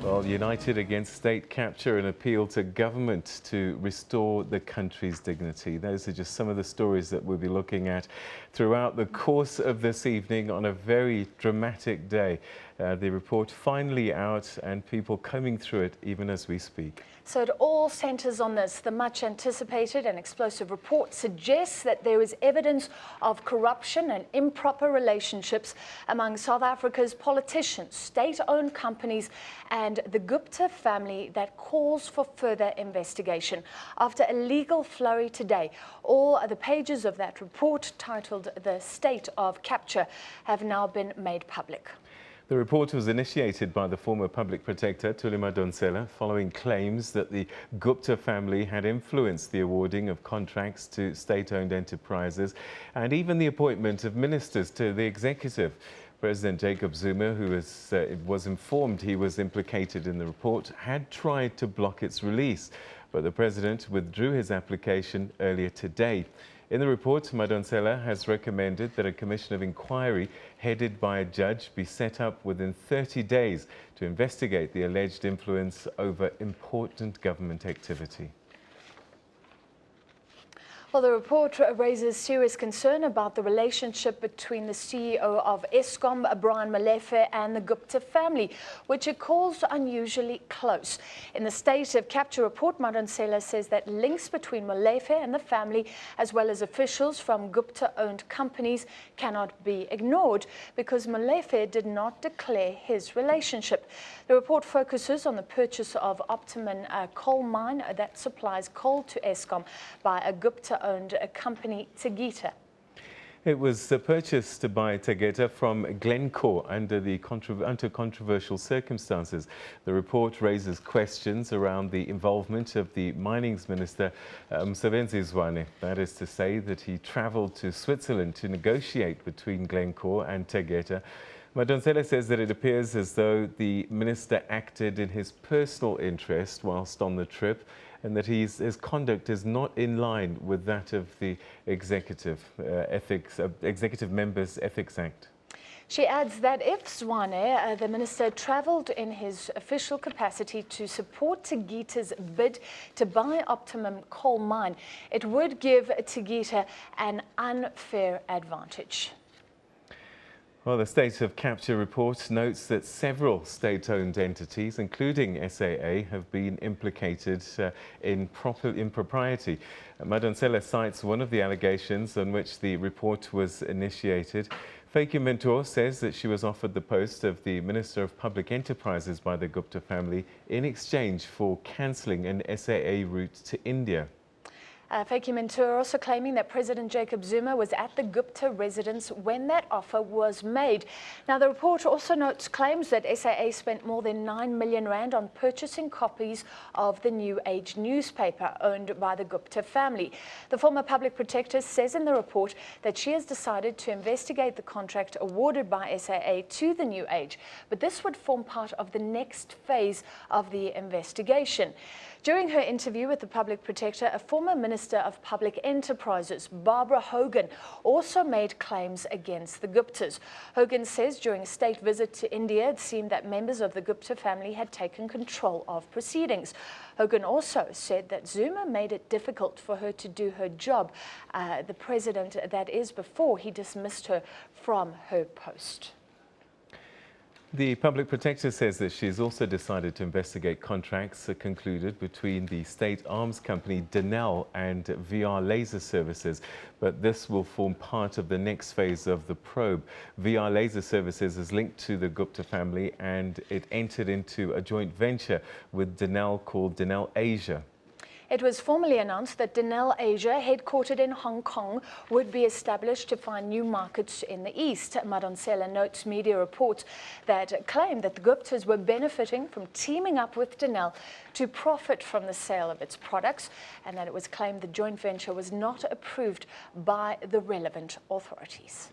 Well, united against state capture and appeal to government to restore the country's dignity. Those are just some of the stories that we'll be looking at throughout the course of this evening on a very dramatic day. The report finally out and people combing through it even as we speak. So it all centres on this. The much anticipated and explosive report suggests that there is evidence of corruption and improper relationships among South Africa's politicians, state-owned companies and the Gupta family that calls for further investigation. After a legal flurry today, all the pages of that report titled "The State of Capture" have now been made public. The report was initiated by the former public protector, Madonsela, following claims that the Gupta family had influenced the awarding of contracts to state-owned enterprises and even the appointment of ministers to the executive. President Jacob Zuma, who was informed he was implicated in the report, had tried to block its release, but the president withdrew his application earlier today. In the report, Madonsela has recommended that a commission of inquiry headed by a judge be set up within 30 days to investigate the alleged influence over important government activity. Well, the report raises serious concern about the relationship between the CEO of Eskom, Brian Molefe, and the Gupta family, which it calls unusually close. In the State of Capture report, Madonsela says that links between Molefe and the family, as well as officials from Gupta-owned companies, cannot be ignored because Molefe did not declare his relationship. The report focuses on the purchase of Optimum coal mine that supplies coal to Eskom by a Gupta-owned company, Tegeta. It was purchased by Tegeta from Glencore under controversial circumstances. The report raises questions around the involvement of the Mining Minister, Msebenzi Zwane. That is to say that he travelled to Switzerland to negotiate between Glencore and Tegeta. Madonsela says that it appears as though the minister acted in his personal interest whilst on the trip, and that his conduct is not in line with that of the Executive Members Ethics Act. She adds that if Zwane, the minister, travelled in his official capacity to support Tegeta's bid to buy Optimum coal mine, it would give Tegeta an unfair advantage. Well, the State of Capture report notes that several state-owned entities, including SAA, have been implicated in impropriety. Madonsela cites one of the allegations on which the report was initiated. Feki Mentor says that she was offered the post of the Minister of Public Enterprises by the Gupta family in exchange for cancelling an SAA route to India. Feki Mentor also claiming that President Jacob Zuma was at the Gupta residence when that offer was made. Now, the report also notes claims that SAA spent more than 9 million rand on purchasing copies of the New Age newspaper owned by the Gupta family. The former public protector says in the report that she has decided to investigate the contract awarded by SAA to the New Age, but this would form part of the next phase of the investigation. During her interview with the public protector, a former Minister of Public Enterprises, Barbara Hogan, also made claims against the Guptas. Hogan says during a state visit to India, it seemed that members of the Gupta family had taken control of proceedings. Hogan also said that Zuma made it difficult for her to do her job, the president, that is, before he dismissed her from her post. The public protector says that she has also decided to investigate contracts concluded between the state arms company Denel and VR Laser Services, but this will form part of the next phase of the probe. VR Laser Services is linked to the Gupta family and it entered into a joint venture with Denel called Denel Asia. It was formally announced that Denel Asia, headquartered in Hong Kong, would be established to find new markets in the East. Madonsela notes media reports that claim that the Guptas were benefiting from teaming up with Denel to profit from the sale of its products, and that it was claimed the joint venture was not approved by the relevant authorities.